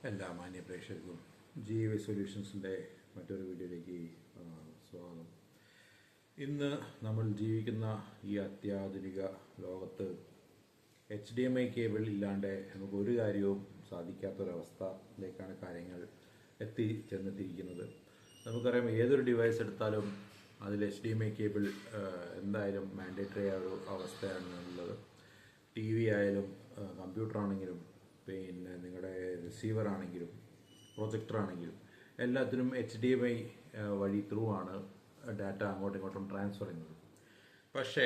എല്ലാ മാന്യ പ്രേക്ഷകർക്കും GV സൊല്യൂഷൻസിൻ്റെ മറ്റൊരു വീഡിയോയിലേക്ക് സ്വാഗതം. ഇന്ന് നമ്മൾ ജീവിക്കുന്ന ഈ അത്യാധുനിക ലോകത്ത് HDMI കേബിൾ ഇല്ലാണ്ട് നമുക്ക് ഒരു കാര്യവും സാധിക്കാത്തൊരവസ്ഥയിലേക്കാണ് കാര്യങ്ങൾ ചെന്നെത്തിയിരിക്കുന്നത്. നമുക്കറിയാം, ഏതൊരു ഡിവൈസ് എടുത്താലും അതിൽ HDMI കേബിൾ എന്തായാലും മാൻഡേറ്ററി ആയ ഒരു അവസ്ഥയാണ് ഉള്ളത്. TV ആയാലും കമ്പ്യൂട്ടർ ആണെങ്കിലും പിന്നെ നിങ്ങളുടെ റിസീവർ ആണെങ്കിലും പ്രൊജക്ടർ ആണെങ്കിലും എല്ലാത്തിനും HDMI വഴി ത്രൂ ആണ് ഡാറ്റ അങ്ങോട്ടും ഇങ്ങോട്ടും ട്രാൻസ്ഫർ ചെയ്യുന്നത്. പക്ഷേ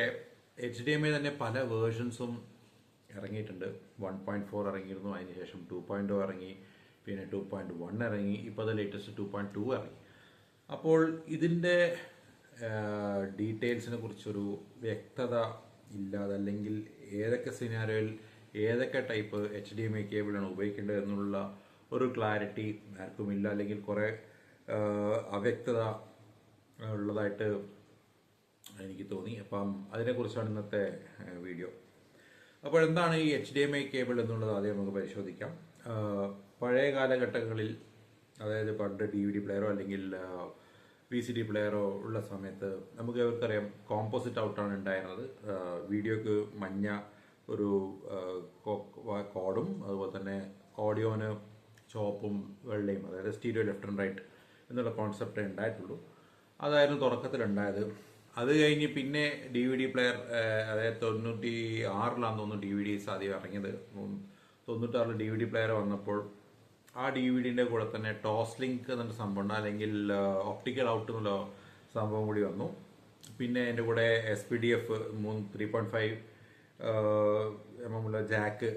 HDMI തന്നെ പല വേർഷൻസും ഇറങ്ങിയിട്ടുണ്ട്. 1.4 ഇറങ്ങിയിരുന്നു, അതിനുശേഷം 2.0 ഇറങ്ങി, പിന്നെ 2.1 ഇറങ്ങി, ഇപ്പോൾ അത് ലേറ്റസ്റ്റ് 2.2 ഇറങ്ങി. അപ്പോൾ ഇതിൻ്റെ ഡീറ്റെയിൽസിനെ കുറിച്ചൊരു വ്യക്തത ഇല്ലാതെ, അല്ലെങ്കിൽ ഏതൊക്കെ സിനാരിയോയിൽ ഏതൊക്കെ ടൈപ്പ് HDMI കേബിളാണ് ഉപയോഗിക്കേണ്ടത് എന്നുള്ള ഒരു ക്ലാരിറ്റി ആർക്കുമില്ല, അല്ലെങ്കിൽ കുറേ അവ്യക്തത ഉള്ളതായിട്ട് എനിക്ക് തോന്നി. അപ്പം അതിനെക്കുറിച്ചാണ് ഇന്നത്തെ വീഡിയോ. അപ്പോൾ എന്താണ് ഈ HDMI കേബിൾ എന്നുള്ളത് ആദ്യം നമുക്ക് പരിശോധിക്കാം. പഴയ കാലഘട്ടങ്ങളിൽ, അതായത് പണ്ട് DVD പ്ലെയറോ അല്ലെങ്കിൽ VCD പ്ലെയറോ ഉള്ള സമയത്ത് നമുക്ക് ഇവർക്കറിയാം, കോമ്പോസിറ്റ് ഔട്ടാണ് ഉണ്ടായിരുന്നത്. വീഡിയോക്ക് മഞ്ഞ ഒരു കോഡും അതുപോലെ തന്നെ ഓഡിയോന് ചുവപ്പും വെള്ളയും, അതായത് സ്റ്റീരിയോ ലെഫ്റ്റ് ആൻഡ് റൈറ്റ് എന്നുള്ള കോൺസെപ്റ്റേ ഉണ്ടായിട്ടുള്ളൂ. അതായിരുന്നു തുടക്കത്തിലുണ്ടായത്. അത് കഴിഞ്ഞ് പിന്നെ DVD പ്ലെയർ, അതായത് 96 തോന്നുന്നു DVDs ആദ്യം ഇറങ്ങിയത്. 96 DVD പ്ലെയർ വന്നപ്പോൾ ആ DVDൻ്റെ കൂടെ തന്നെ ടോസ് ലിങ്ക് എന്നൊരു സംഭവം, അല്ലെങ്കിൽ ഒപ്റ്റിക്കൽ ഔട്ട് എന്നുള്ള സംഭവം കൂടി വന്നു. പിന്നെ അതിൻ്റെ കൂടെ SPDF 3.5 ഉള്ള ജാക്ക്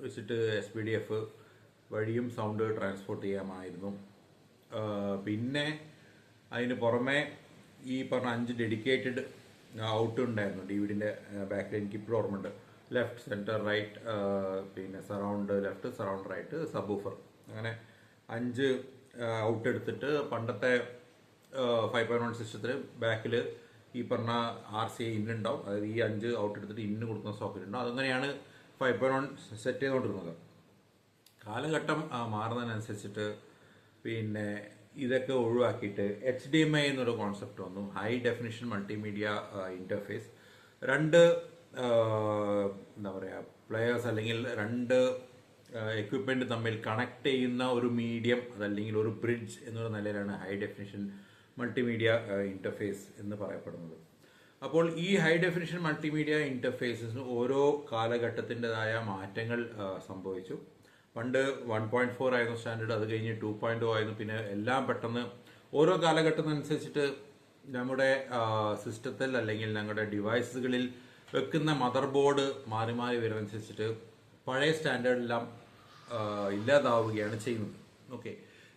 വെച്ചിട്ട് SPDF വഴിയും സൗണ്ട് ട്രാൻസ്പോർട്ട് ചെയ്യാമായിരുന്നു. പിന്നെ അതിന് പുറമെ ഈ പറഞ്ഞ 5 ഡെഡിക്കേറ്റഡ് ഔട്ട് ഉണ്ടായിരുന്നു DVDൻ്റെ ബാക്കിൽ. എനിക്ക് ഇപ്പോഴും ഓർമ്മയുണ്ട്. ലെഫ്റ്റ്, സെൻറ്റർ, റൈറ്റ്, പിന്നെ surround left, surround right, subwoofer, അങ്ങനെ 5 ഔട്ട് എടുത്തിട്ട് പണ്ടത്തെ 5.1 സിസ്റ്റത്തിൽ ബാക്കിൽ ഈ പറഞ്ഞ RCA ഇന്നുണ്ടാവും. അതായത് ഈ 5 ഔട്ട് എടുത്തിട്ട് ഇന്ന് കൊടുക്കുന്ന സോക്കറ്റ് ഉണ്ടാവും. അതങ്ങനെയാണ് 5.1 സെറ്റ് ചെയ്തുകൊണ്ടിരുന്നത്. കാലഘട്ടം മാറുന്നതിനനുസരിച്ചിട്ട് പിന്നെ ഇതൊക്കെ ഒഴിവാക്കിയിട്ട് HDMI എന്നൊരു കോൺസെപ്റ്റ് വന്നു. High definition multimedia interface. രണ്ട് എന്താ പറയുക, പ്ലെയേഴ്സ് അല്ലെങ്കിൽ രണ്ട് എക്വിപ്മെൻറ്റ് തമ്മിൽ കണക്ട് ചെയ്യുന്ന ഒരു മീഡിയം, അതല്ലെങ്കിൽ ഒരു ബ്രിഡ്ജ് എന്നുള്ള നിലയിലാണ് ഹൈ ഡെഫിനിഷൻ മൾട്ടിമീഡിയ ഇൻ്റർഫേസ് എന്ന് പറയപ്പെടുന്നത്. അപ്പോൾ ഈ ഹൈ ഡെഫിനിഷൻ മൾട്ടിമീഡിയ ഇൻ്റർഫേസിന് ഓരോ കാലഘട്ടത്തിൻ്റെതായ മാറ്റങ്ങൾ സംഭവിച്ചു. പണ്ട് 1.4 ആയിരുന്നു സ്റ്റാൻഡേർഡ്, അത് കഴിഞ്ഞ് 2.0 ആയിരുന്നു. പിന്നെ എല്ലാം പെട്ടെന്ന് ഓരോ കാലഘട്ടത്തിനനുസരിച്ചിട്ട് നമ്മുടെ സിസ്റ്റത്തിൽ അല്ലെങ്കിൽ ഞങ്ങളുടെ ഡിവൈസുകളിൽ വെക്കുന്ന മദർ ബോർഡ് മാറി മാറി വരുന്നതനുസരിച്ചിട്ട് പഴയ സ്റ്റാൻഡേർഡെല്ലാം ഇല്ലാതാവുകയാണ് ചെയ്യുന്നത്. ഓക്കെ,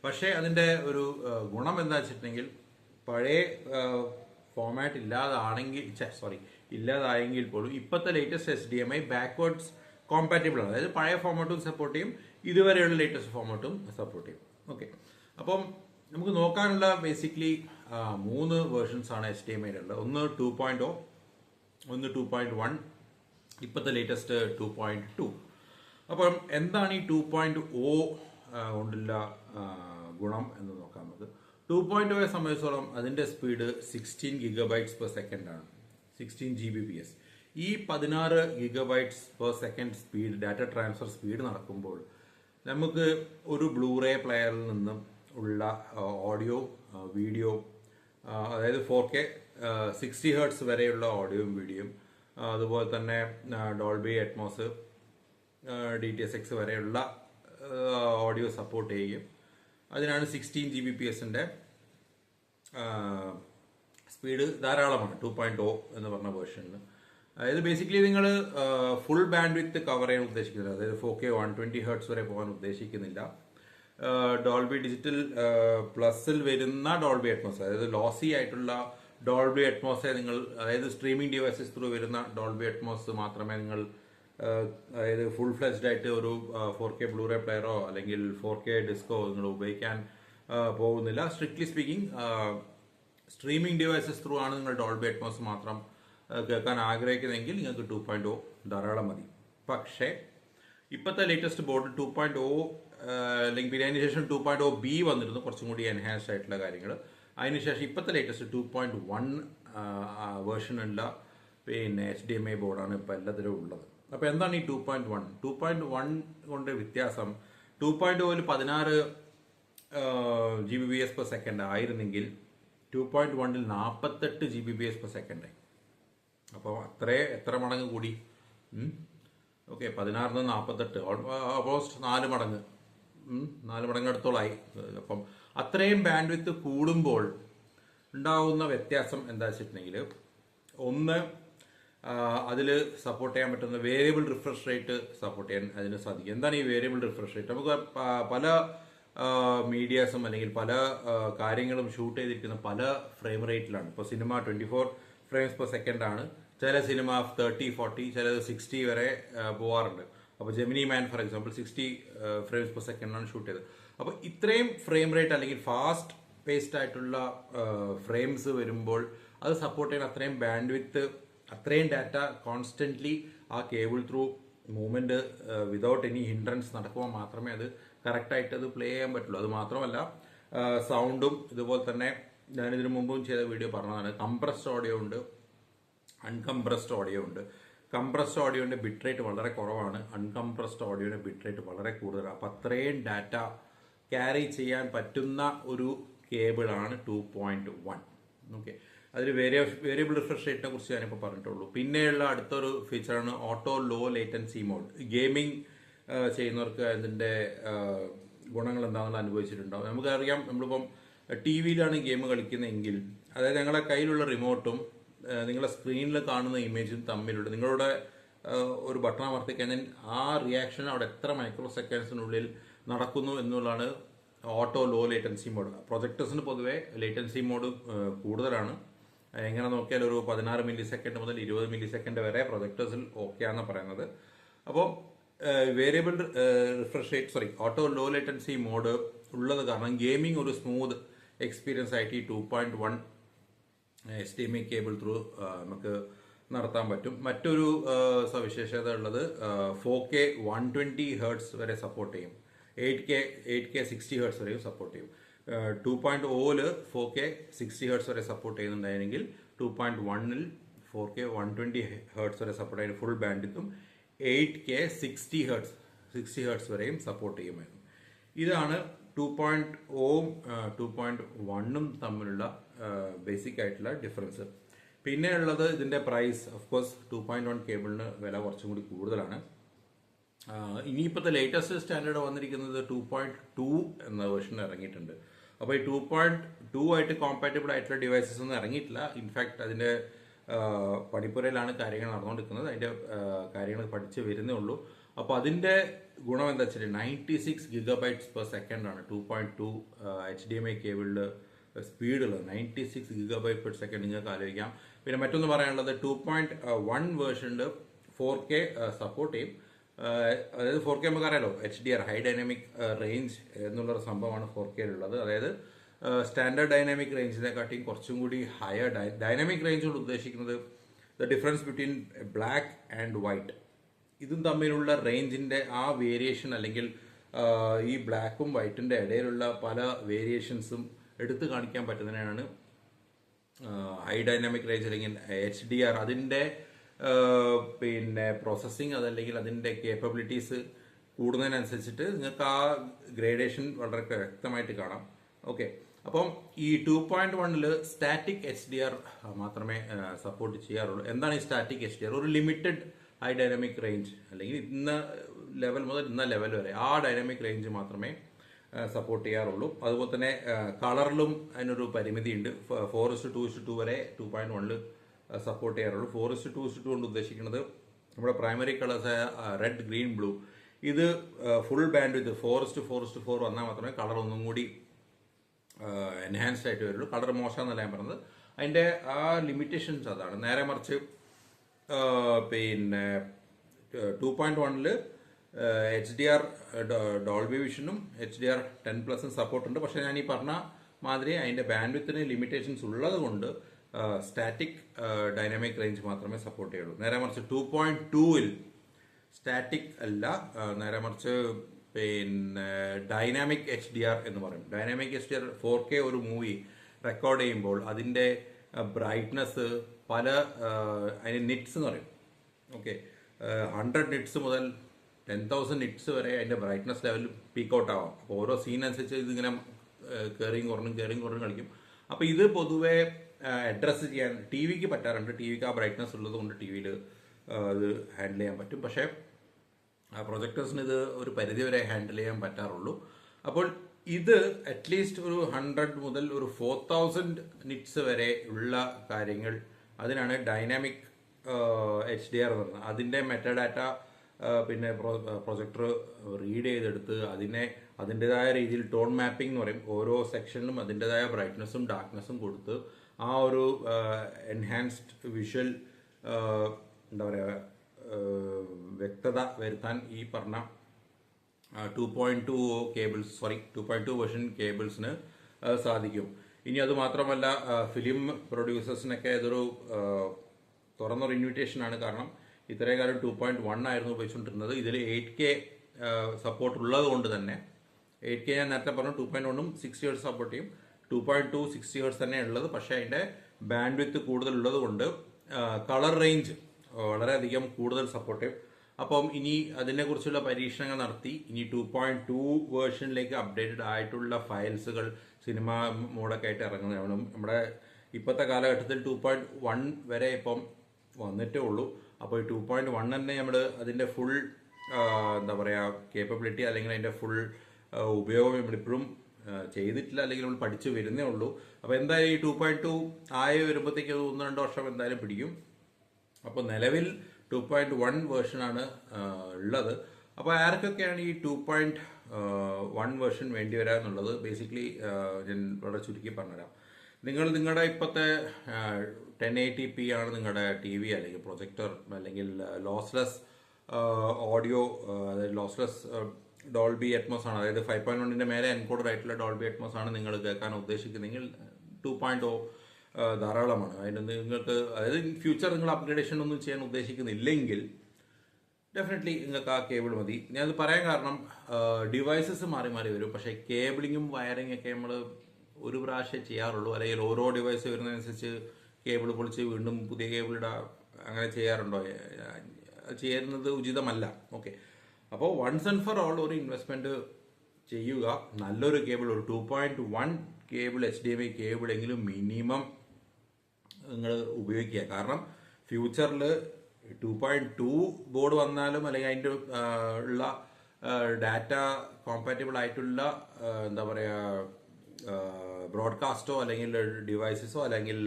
പക്ഷേ അതിൻ്റെ ഒരു ഗുണം എന്താ വെച്ചിട്ടുണ്ടെങ്കിൽ, പഴയ ഫോമാറ്റ് ഇല്ലാതായെങ്കിൽ പോലും ഇപ്പോഴത്തെ ലേറ്റസ്റ്റ് HDMI ബാക്ക്വേർഡ്സ് കോമ്പാറ്റബിൾ ആണ്. അതായത് പഴയ ഫോമാറ്റും സപ്പോർട്ട് ചെയ്യും, ഇതുവരെയുള്ള ലേറ്റസ്റ്റ് ഫോമാറ്റും സപ്പോർട്ട് ചെയ്യും. ഓക്കെ, അപ്പം നമുക്ക് നോക്കാനുള്ള ബേസിക്കലി 3 വേർഷൻസ് ആണ് HDMI ഉള്ളത്. ഒന്ന് 2.0, ഒന്ന് 2.1, ഇപ്പോഴത്തെ ലേറ്റസ്റ്റ് 2.2. അപ്പം എന്താണ് ഈ 2.0 കൊണ്ടുള്ള ഗുണം എന്ന് നോക്കാം നമുക്ക്. 2.0യെ സംബന്ധിച്ചോളം അതിൻ്റെ സ്പീഡ് 16 GB/s ആണ്, 16 Gbps. ഈ 16 GB/s speed, data transfer speed നടക്കുമ്പോൾ നമുക്ക് ഒരു ബ്ലൂറേ പ്ലെയറിൽ നിന്നും ഉള്ള ഓഡിയോ, വീഡിയോ, അതായത് 4K 60 Hz വരെയുള്ള ഓഡിയോയും വീഡിയോയും, അതുപോലെ തന്നെ ഡോൾബി അറ്റ്മോസ്, DTS:X വരെയുള്ള ഓഡിയോ സപ്പോർട്ട് ചെയ്യും. അതിനാണ് 16 Gbps-ൻ്റെ സ്പീഡ് ധാരാളമാണ് 2.0 എന്ന് പറഞ്ഞ വേർഷനിൽ. അതായത് ബേസിക്കലി നിങ്ങൾ ഫുൾ ബാൻഡ് വിത്ത് കവർ ചെയ്യാൻ ഉദ്ദേശിക്കുന്നില്ല, അതായത് 4K 120 Hz വരെ പോകാൻ ഉദ്ദേശിക്കുന്നില്ല. ഡോൾബി ഡിജിറ്റൽ പ്ലസിൽ വരുന്ന ഡോൾബി അറ്റ്മോസ്, അതായത് ലോസി ആയിട്ടുള്ള ഡോൾബി അറ്റ്മോസെ നിങ്ങൾ, അതായത് സ്ട്രീമിംഗ് ഡിവൈസസ് ത്രൂ വരുന്ന ഡോൾബി അറ്റ്മോസ് മാത്രമേ നിങ്ങൾ, അതായത് ഫുൾ ഫ്ലെജ്ഡ് ആയിട്ട് ഒരു 4K ബ്ലൂറേ പ്ലെയറോ അല്ലെങ്കിൽ 4K ഡിസ്കോ നിങ്ങൾ ഉപയോഗിക്കാൻ പോകുന്നില്ല. Strictly speaking, streaming devices through ആണ് നിങ്ങൾ ഡോൾബി അറ്റ്മോസ് മാത്രം കേൾക്കാൻ ആഗ്രഹിക്കുന്നതെങ്കിൽ നിങ്ങൾക്ക് 2.0 ധാരാളം മതി. പക്ഷേ ഇപ്പോഴത്തെ ലേറ്റസ്റ്റ് ബോർഡ് 2.0 അല്ലെങ്കിൽ പിന്നെ അതിന് ശേഷം 2.0B വന്നിരുന്നു, കുറച്ചും കൂടി എൻഹാൻസ്ഡ് ആയിട്ടുള്ള കാര്യങ്ങൾ. അതിനുശേഷം ഇപ്പോഴത്തെ ലേറ്റസ്റ്റ് 2.1 വേർഷനുള്ള പിന്നെ HDMI ബോർഡാണ് ഇപ്പോൾ എല്ലാത്തിലും ഉള്ളത്. അപ്പോൾ എന്താണ് ഈ 2.1? 2.1 കൊണ്ട് വ്യത്യാസം 2.0ൽ 16 Gbps/s ആയിരുന്നെങ്കിൽ 2.1ൽ 48 Gbps/s ആയി. അപ്പോൾ എത്ര മടങ്ങ് കൂടി? ഓക്കെ, 16 48, ഓൾമോസ്റ്റ് 4 മടങ്ങ്, 4 മടങ്ങ് അടുത്തോളായി. അപ്പം അത്രയും ബാൻഡ് വിത്ത് കൂടുമ്പോൾ ഉണ്ടാകുന്ന വ്യത്യാസം എന്താ വെച്ചിട്ടുണ്ടെങ്കിൽ, ഒന്ന് അതിൽ സപ്പോർട്ട് ചെയ്യാൻ പറ്റുന്ന വേരിയബിൾ റിഫ്രഷ് റേറ്റ് സപ്പോർട്ട് ചെയ്യാൻ അതിന് സാധിക്കും. എന്താണ് ഈ വേരിയബിൾ റിഫ്രഷ് റേറ്റ്? നമുക്ക് പല മീഡിയാസും അല്ലെങ്കിൽ പല കാര്യങ്ങളും ഷൂട്ട് ചെയ്തിരിക്കുന്ന പല ഫ്രെയിം റേറ്റിലാണ്. ഇപ്പോൾ സിനിമ 24 frames/s ആണ്, ചില സിനിമ 30, 40, ചിലത് 60 വരെ പോവാറുണ്ട്. അപ്പോൾ Gemini man for example 60 frames/s ആണ് ഷൂട്ട് ചെയ്തത്. അപ്പോൾ ഇത്രയും ഫ്രെയിം റേറ്റ് അല്ലെങ്കിൽ ഫാസ്റ്റ് പേസ്ഡ് ആയിട്ടുള്ള ഫ്രെയിംസ് വരുമ്പോൾ അത് സപ്പോർട്ട് ചെയ്യാൻ അത്രയും ബാൻഡ് വിത്ത്, അത്രയും ഡാറ്റ കോൺസ്റ്റന്റ്ലി ആ cable through movement without any hindrance നടക്കുമ്പോൾ മാത്രമേ അത് കറക്റ്റായിട്ട് അത് പ്ലേ ചെയ്യാൻ പറ്റുള്ളൂ. അത് മാത്രമല്ല സൗണ്ടും ഇതുപോലെ തന്നെ ഞാനിതിനു മുമ്പും ചെയ്ത വീഡിയോ പറഞ്ഞതാണ്, കംപ്രസ്ഡ് ഓഡിയോ ഉണ്ട്, അൺകംപ്രസ്ഡ് ഓഡിയോ ഉണ്ട്. കംപ്രസ്ഡ് ഓഡിയോന്റെ ബിറ്റ് റേറ്റ് വളരെ കുറവാണ്, അൺകംപ്രസ്ഡ് ഓഡിയോയുടെ ബിറ്റ് റേറ്റ് വളരെ കൂടുതലാണ്. അപ്പം അത്രയും ഡാറ്റ ക്യാരി ചെയ്യാൻ പറ്റുന്ന ഒരു കേബിളാണ് 2.1. ഓക്കെ, അതിൽ വേരിയബിൾ റിഫ്രഷ് റേറ്റിനെ കുറിച്ച് ഞാനിപ്പോൾ പറഞ്ഞിട്ടുള്ളൂ. പിന്നെയുള്ള അടുത്തൊരു ഫീച്ചറാണ് auto low latency mode. Gaming ചെയ്യുന്നവർക്ക് അതിൻ്റെ ഗുണങ്ങൾ എന്താണെന്ന് അനുഭവിച്ചിട്ടുണ്ടാവും. നമുക്കറിയാം, നമ്മളിപ്പം TV-യിലാണ് ഗെയിം കളിക്കുന്നതെങ്കിൽ, അതായത് ഞങ്ങളുടെ കയ്യിലുള്ള റിമോട്ടും നിങ്ങളുടെ സ്ക്രീനിൽ കാണുന്ന ഇമേജും തമ്മിലുള്ള നിങ്ങളുടെ ഒരു ബട്ടൺ അമർത്തി കഴിഞ്ഞാൽ ആ റിയാക്ഷൻ അവിടെ എത്ര മൈക്രോ സെക്കൻഡ്സിനുള്ളിൽ നടക്കുന്നു എന്നുള്ളതാണ് ഓട്ടോ ലോ ലേറ്റൻസി മോഡ്. പ്രൊജക്ടേഴ്സിന് പൊതുവേ ലേറ്റൻസി മോഡ് കൂടുതലാണ്. എങ്ങനെ നോക്കിയാൽ ഒരു 16 millisecond മുതൽ 20 millisecond വരെ പ്രൊജക്ടേഴ്സിൽ ഓക്കെയാണെന്ന് പറയുന്നത്. അപ്പോൾ variable refresh rate auto low latency mode ഉള്ളത് കാരണം ഗെയിമിംഗ് ഒരു സ്മൂത്ത് എക്സ്പീരിയൻസ് ആയിട്ട് ഈ 2.1 HDMI കേബിൾ ത്രൂ നമുക്ക് നടത്താൻ പറ്റും. മറ്റൊരു സവിശേഷത ഉള്ളത് 4K 120 Hz വരെ സപ്പോർട്ട് ചെയ്യും, 8K 60 Hz വരെയും സപ്പോർട്ട് ചെയ്യും. 2.0ൽ 4K 60 Hz വരെ സപ്പോർട്ട് ചെയ്യുന്നുണ്ടായിരുന്നെങ്കിൽ 2.1ൽ 4K 120 Hz വരെ സപ്പോർട്ട് ചെയ്യുന്ന ഫുൾ ബാൻഡിത്തും 8K 60 Hz വരെയും സപ്പോർട്ട് ചെയ്യുമായിരുന്നു. ഇതാണ് 2.0ഉം 2.1ഉം തമ്മിലുള്ള ബേസിക് ആയിട്ടുള്ള ഡിഫറൻസ്. പിന്നെ ഉള്ളത് ഇതിന്റെ പ്രൈസ്. ഓഫ് കോഴ്സ് 2.1 കേബിളിന് വില കുറച്ചും കൂടി കൂടുതലാണ്. ഇനിയിപ്പോഴത്തെ ലേറ്റസ്റ്റ് സ്റ്റാൻഡേർഡ് വന്നിരിക്കുന്നത് 2.2 എന്ന വേർഷൻ ഇറങ്ങിയിട്ടുണ്ട്. അപ്പോൾ ഈ 2.2 ആയിട്ട് കോമ്പാറ്റബിൾ ആയിട്ടുള്ള ഡിവൈസസ് ഒന്നും ഇറങ്ങിയിട്ടില്ല. ഇൻഫാക്ട് അതിന്റെ പണിപ്പുരയിലാണ് കാര്യങ്ങൾ നടന്നുകൊണ്ടിരിക്കുന്നത്. അതിന്റെ കാര്യങ്ങൾ പഠിച്ച് വരുന്നേ ഉള്ളൂ. അപ്പോൾ അതിന്റെ ഗുണം എന്താ വെച്ചാൽ 96 GB/s ആണ് 2.2 HDMI കേബിളില് സ്പീഡുള്ളത്. 96 GB/s നിങ്ങൾക്ക് ആലോചിക്കാം. പിന്നെ മറ്റൊന്ന് പറയാനുള്ളത് 2.1 വേർഷനിൽ 4K സപ്പോർട്ട് ചെയ്യും. അതായത് 4K നമുക്ക് അറിയാലോ, HDR ഹൈ ഡൈനാമിക് റേഞ്ച് എന്നുള്ളൊരു സംഭവമാണ് 4Kയിലുള്ളത്. അതായത് സ്റ്റാൻഡേർഡ് ഡൈനാമിക് റേഞ്ചിനെക്കാട്ടിയും കുറച്ചും കൂടി ഹയർ ഡൈനാമിക് റേഞ്ച് കൊണ്ട് ഉദ്ദേശിക്കുന്നത് the difference between black and white. ഇതും തമ്മിലുള്ള റേഞ്ചിന്റെ ആ വേരിയേഷൻ, അല്ലെങ്കിൽ ഈ ബ്ലാക്കും വൈറ്റിന്റെ ഇടയിലുള്ള പല വേരിയേഷൻസും എടുത്തു കാണിക്കാൻ പറ്റുന്നതിനാണ് ഹൈ ഡൈനാമിക് റേഞ്ച് അല്ലെങ്കിൽ HDR. അതിന്റെ പിന്നെ പ്രോസസ്സിങ് അതല്ലെങ്കിൽ അതിന്റെ കേപ്പബിലിറ്റീസ് കൂടുന്നതിനനുസരിച്ചിട്ട് നിങ്ങൾക്ക് ആ ഗ്രേഡേഷൻ വളരെ വ്യക്തമായിട്ട് കാണാം. ഓക്കെ, അപ്പം ഈ 2.1ൽ സ്റ്റാറ്റിക് HDR മാത്രമേ സപ്പോർട്ട് ചെയ്യാറുള്ളൂ. എന്താണ് ഈ സ്റ്റാറ്റിക് HDR? ഒരു ലിമിറ്റഡ് ഹൈ ഡൈനാമിക് റേഞ്ച്, അല്ലെങ്കിൽ ഇന്ന ലെവൽ മുതൽ ഇന്ന ലെവൽ വരെ ആ ഡൈനാമിക് റേഞ്ച് മാത്രമേ സപ്പോർട്ട് ചെയ്യാറുള്ളൂ. അതുപോലെ തന്നെ കളറിലും അതിനൊരു പരിമിതിയുണ്ട്. 4:2:2 വരെ 2.1ൽ സപ്പോർട്ട് ചെയ്യാറുള്ളൂ. 4:2:2 കൊണ്ട് ഉദ്ദേശിക്കുന്നത് നമ്മുടെ പ്രൈമറി കളേഴ്സായ റെഡ്, ഗ്രീൻ, ബ്ലൂ, ഇത് ഫുൾ ബാൻഡ് വിത്ത് 4:4:4 വന്നാൽ മാത്രമേ കളർ ഒന്നും കൂടി എൻഹാൻസ്ഡ് ആയിട്ട് വരുള്ളൂ. കളർ മോശമെന്നല്ല ഞാൻ പറഞ്ഞത്, അതിന്റെ ആ ലിമിറ്റേഷൻസ് അതാണ്. നേരെ മറിച്ച് പിന്നെ 2.1ൽ HDR ഡോൾബി വിഷനും HDR 10+ സപ്പോർട്ടുണ്ട്. പക്ഷെ ഞാൻ ഈ പറഞ്ഞ മാതിരി അതിന്റെ ബാൻഡ് വിത്തിന് ലിമിറ്റേഷൻസ് ഉള്ളത് കൊണ്ട് സ്റ്റാറ്റിക് ഡൈനാമിക് റേഞ്ച് മാത്രമേ സപ്പോർട്ട് ചെയ്യുള്ളൂ. നേരെ മറിച്ച് 2.2ൽ സ്റ്റാറ്റിക് അല്ല, നേരെ മറിച്ച് പിന്നെ ഡൈനാമിക് HDR എന്ന് പറയും. ഡൈനാമിക് HDR 4K ഒരു മൂവി റെക്കോർഡ് ചെയ്യുമ്പോൾ അതിൻ്റെ ബ്രൈറ്റ്നസ് പല അതിന് നിറ്റ്സ് എന്ന് പറയും. ഓക്കെ, 100 നിറ്റ്സ് മുതൽ 10,000 നിറ്റ്സ് വരെ അതിൻ്റെ ബ്രൈറ്റ്നസ് ലെവൽ പീക്ക് ഔട്ട് ആവാം. അപ്പോൾ ഓരോ സീൻ അനുസരിച്ച് ഇതിങ്ങനെ കയറിയും കുറഞ്ഞും കളിക്കും. അപ്പോൾ ഇത് പൊതുവെ അഡ്രസ്സ് ചെയ്യാൻ ടി വിക്ക് പറ്റാറുണ്ട്. ടി വിക്ക് ആ ബ്രൈറ്റ്നസ് ഉള്ളത് കൊണ്ട് ടി വിയിൽ ഇത് ഹാൻഡിൽ ചെയ്യാൻ പറ്റും. പക്ഷേ പ്രൊജക്ടേഴ്സിന് ഇത് ഒരു പരിധി വരെ ഹാൻഡിൽ ചെയ്യാൻ പറ്റാറുള്ളൂ. അപ്പോൾ ഇത് അറ്റ്ലീസ്റ്റ് ഒരു 100 മുതൽ ഒരു 4,000 നിറ്റ്സ് വരെ ഉള്ള കാര്യങ്ങൾ, അതിനാണ് ഡൈനാമിക് HDR എന്ന് പറയുന്നത്. അതിൻ്റെ മെറ്റാഡാറ്റ പിന്നെ പ്രൊജക്ടർ റീഡ് ചെയ്തെടുത്ത് അതിൻ്റെതായ രീതിയിൽ ടോൺ മാപ്പിംഗ് എന്ന് പറയും. ഓരോ സെക്ഷനിലും അതിൻ്റെതായ ബ്രൈറ്റ്നസ്സും ഡാർക്ക്നെസ്സും കൊടുത്ത് ആ ഒരു എൻഹാൻസ്ഡ് വിഷ്വൽ എന്താ പറയുക വ്യക്തത വരുത്താൻ ഈ പറഞ്ഞ 2.2 വേർഷൻ കേബിൾസിന് സാധിക്കും. ഇനി അത് മാത്രമല്ല, ഫിലിം പ്രൊഡ്യൂസേഴ്സിനൊക്കെ ഇതൊരു തുറന്നൊരു ഇൻവിറ്റേഷൻ ആണ്. കാരണം ഇത്രയും കാലം 2.1 ആയിരുന്നു ഉപയോഗിച്ചുകൊണ്ടിരുന്നത്. ഇതിൽ 8K സപ്പോർട്ട് ഉള്ളത് കൊണ്ട് തന്നെ 8K ഞാൻ നേരത്തെ പറഞ്ഞു 2.1ഉം 60 ഹെർട്സ് സപ്പോർട്ട് ചെയ്യും. 2.2 60 ഹെർട്സ് തന്നെ ഉള്ളത്. പക്ഷേ അതിൻ്റെ ബാൻഡ് വിത്ത് കൂടുതലുള്ളത് കൊണ്ട് കളർ റേഞ്ച് വളരെയധികം കൂടുതൽ സപ്പോർട്ട് ചെയ്യും. അപ്പം ഇനി അതിനെക്കുറിച്ചുള്ള പരീക്ഷണങ്ങൾ നടത്തി ഇനി 2.2 വേർഷനിലേക്ക് അപ്ഡേറ്റഡ് ആയിട്ടുള്ള ഫയൽസുകൾ സിനിമ മോഡൊക്കെ ആയിട്ട് ഇറങ്ങുന്നതാണ്. നമ്മുടെ ഇപ്പോഴത്തെ കാലഘട്ടത്തിൽ 2.1 വരെ ഇപ്പം വന്നിട്ടേ ഉള്ളൂ. അപ്പോൾ ഈ 2.1 തന്നെ നമ്മൾ അതിൻ്റെ ഫുൾ എന്താ പറയുക കേപ്പബിലിറ്റി അല്ലെങ്കിൽ അതിൻ്റെ ഫുൾ ഉപയോഗം നമ്മളിപ്പോഴും ചെയ്തിട്ടില്ല, അല്ലെങ്കിൽ നമ്മൾ പഠിച്ചു വരുന്നേ ഉള്ളൂ. അപ്പോൾ എന്തായാലും ഈ 2.2 ആയി വരുമ്പോഴത്തേക്ക് 1-2 വർഷം എന്തായാലും പിടിക്കും. അപ്പോൾ നിലവിൽ 2.1 വേർഷനാണ് ഉള്ളത്. അപ്പോൾ ആർക്കൊക്കെയാണ് ഈ 2.1 വേർഷൻ വേണ്ടി വരിക എന്നുള്ളത് ബേസിക്കലി ഞാൻ വളരെ ചുരുക്കി പറഞ്ഞുതരാം. നിങ്ങളുടെ ഇപ്പോഴത്തെ 1080p ആണ് നിങ്ങളുടെ ടി വി അല്ലെങ്കിൽ പ്രൊജക്ടർ അല്ലെങ്കിൽ ലോസ്ലെസ് ഓഡിയോ, അതായത് ലോസ്ലെസ് ഡോൾബി അറ്റ്മോസ് ആണ്, അതായത് 5.1ന്റെ മേലെ എൻകോഡഡ് ആയിട്ടുള്ള ഡോൾബി അറ്റ്മോസ് ആണ് നിങ്ങൾ കേൾക്കാൻ ഉദ്ദേശിക്കുന്നതെങ്കിൽ 2.0 ധാരാളമാണ്. അതിന് നിങ്ങൾക്ക്, അതായത് ഇൻ ഫ്യൂച്ചർ നിങ്ങൾ അപ്ഗ്രേഡേഷൻ ഒന്നും ചെയ്യാൻ ഉദ്ദേശിക്കുന്നില്ലെങ്കിൽ ഡെഫിനറ്റ്ലി നിങ്ങൾക്ക് ആ കേബിൾ മതി. ഞാനത് പറയാൻ കാരണം ഡിവൈസസ് മാറി വരും. പക്ഷേ കേബിളിങ്ങും വയറിംഗ് ഒക്കെ നമ്മൾ ഒരു പ്രാവശ്യം ചെയ്യാറുള്ളൂ. അല്ലെങ്കിൽ ഓരോ ഡിവൈസ് വരുന്നതനുസരിച്ച് കേബിൾ പൊളിച്ച് വീണ്ടും പുതിയ കേബിൾ ഇടുക, അങ്ങനെ ചെയ്യാറുണ്ടോ? ചെയ്യുന്നത് ഉചിതമല്ല. ഓക്കെ, അപ്പോൾ വൺസ് ആൻഡ് ഫോർ ഓൾ ഒരു ഇൻവെസ്റ്റ്മെന്റ് ചെയ്യുക. നല്ലൊരു കേബിൾ, ഒരു 2.1 കേബിൾ HDMI കേബിൾ എങ്കിലും മിനിമം നിങ്ങൾ ഉപയോഗിക്കുക. കാരണം ഫ്യൂച്ചറിൽ 2.2 ബോർഡ് വന്നാലും അല്ലെങ്കിൽ അതിൻ്റെ ഉള്ള ഡാറ്റ കോമ്പാറ്റബിൾ ആയിട്ടുള്ള എന്താ പറയുക ബ്രോഡ്കാസ്റ്റോ അല്ലെങ്കിൽ ഡിവൈസസോ അല്ലെങ്കിൽ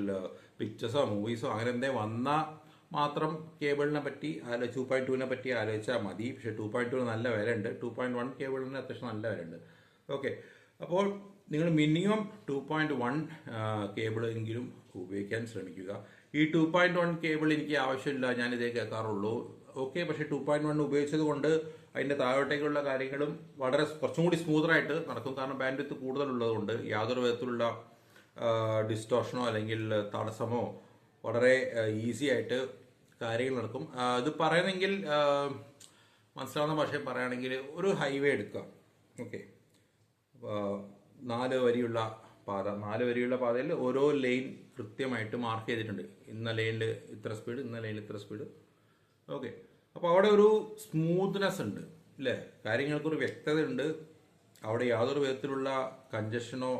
പിക്ചേഴ്സോ മൂവീസോ അങ്ങനെ എന്തെങ്കിലും വന്നാൽ മാത്രം കേബിളിനെ പറ്റി 2.2നെ പറ്റി ആലോചിച്ചാൽ മതി. പക്ഷേ 2.2 നല്ല വിലയുണ്ട്. 2.1 കേബിളിന് അത്യാവശ്യം നല്ല വിലയുണ്ട്. ഓക്കെ, അപ്പോൾ നിങ്ങൾ മിനിമം 2.1 കേബിൾ എങ്കിലും ഉപയോഗിക്കാൻ ശ്രമിക്കുക. ഈ 2.1 കേബിൾ എനിക്ക് ആവശ്യമില്ല, ഞാൻ ഇതേ കേൾക്കാറുള്ളൂ. ഓക്കെ, പക്ഷേ 2.1 ഉപയോഗിച്ചത് കൊണ്ട് അതിൻ്റെ താഴോട്ടേക്കുള്ള കാര്യങ്ങളും കുറച്ചും കൂടി സ്മൂത്തറായിട്ട് നടക്കും. കാരണം ബാൻഡ് വിത്ത് കൂടുതലുള്ളതുകൊണ്ട് യാതൊരു വിധത്തിലുള്ള ഡിസ്റ്റോഷനോ അല്ലെങ്കിൽ തടസ്സമോ വളരെ ഈസി ആയിട്ട് കാര്യങ്ങൾ നടക്കും. ഇത് പറയുന്നെങ്കിൽ മനസ്സിലാവുന്ന ഭാഷയിൽ പറയുകയാണെങ്കിൽ ഒരു ഹൈവേ എടുക്കുക. ഓക്കെ, 4 വരിയുള്ള പാത, 4 വരിയുള്ള പാതയിൽ ഓരോ ലൈൻ കൃത്യമായിട്ട് മാർക്ക് ചെയ്തിട്ടുണ്ട്. ഇന്ന ലൈനിൽ ഇത്ര സ്പീഡ്, ഇന്ന ലൈനിൽ ഇത്ര സ്പീഡ്. ഓക്കെ, അപ്പോൾ അവിടെ ഒരു സ്മൂത്ത്നെസ് ഉണ്ട് അല്ലേ, കാര്യങ്ങൾക്കൊരു വ്യക്തത ഉണ്ട്. അവിടെ യാതൊരു വിധത്തിലുള്ള കൺജഷനോ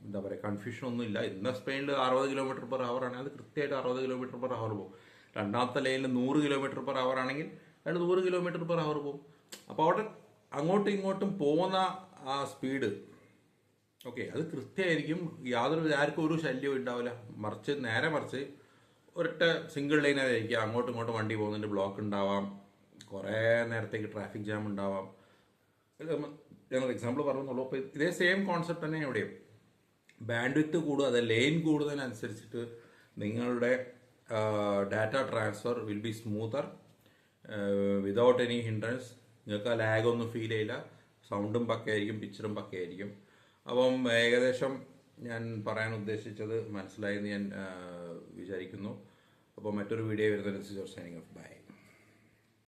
എന്താ പറയുക കൺഫ്യൂഷനോ ഒന്നും ഇല്ല. ഇന്ന സ്പെയിനിൽ 60 km/h ആണെങ്കിൽ അത് കൃത്യമായിട്ട് 60 km/h പോകും. രണ്ടാമത്തെ ലൈനിൽ 100 km/h ആണെങ്കിൽ അയാൾ 100 km/h പോകും. അപ്പോൾ അവിടെ അങ്ങോട്ടും ഇങ്ങോട്ടും പോകുന്ന ആ സ്പീഡ് ഓക്കെ അത് കൃത്യമായിരിക്കും. ആർക്കും ഒരു ശല്യവും ഉണ്ടാവില്ല. നേരെ മറിച്ച് ഒരൊറ്റ സിംഗിൾ ലൈനായിരിക്കും. അങ്ങോട്ടും ഇങ്ങോട്ടും വണ്ടി പോകുന്നതിൻ്റെ ബ്ലോക്ക് ഉണ്ടാവാം, കുറേ നേരത്തേക്ക് ട്രാഫിക് ജാം ഉണ്ടാവാം. ഞങ്ങൾ എക്സാമ്പിൾ പറഞ്ഞുള്ളൂ. അപ്പോൾ ഇതേ സെയിം കോൺസെപ്റ്റ് തന്നെ എവിടെയും ബാൻഡ് വിത്ത് കൂടുക, അത് ലൈൻ കൂടുന്നതിനനുസരിച്ചിട്ട് നിങ്ങളുടെ data transfer will be smoother without any hindrance. നിങ്ങൾക്ക് ആ ലാഗൊന്നും ഫീൽ ചെയ്യില്ല. സൗണ്ടും പക്കയായിരിക്കും, പിക്ചറും പക്കയായിരിക്കും. അപ്പം ഏകദേശം ഞാൻ പറയാൻ ഉദ്ദേശിച്ചത് മനസ്സിലായെന്ന് ഞാൻ വിചാരിക്കുന്നു. അപ്പോൾ മറ്റൊരു വീഡിയോ വരുന്നതിനനുസരിച്ച് സൈനിങ് ഓഫ്. ബൈ.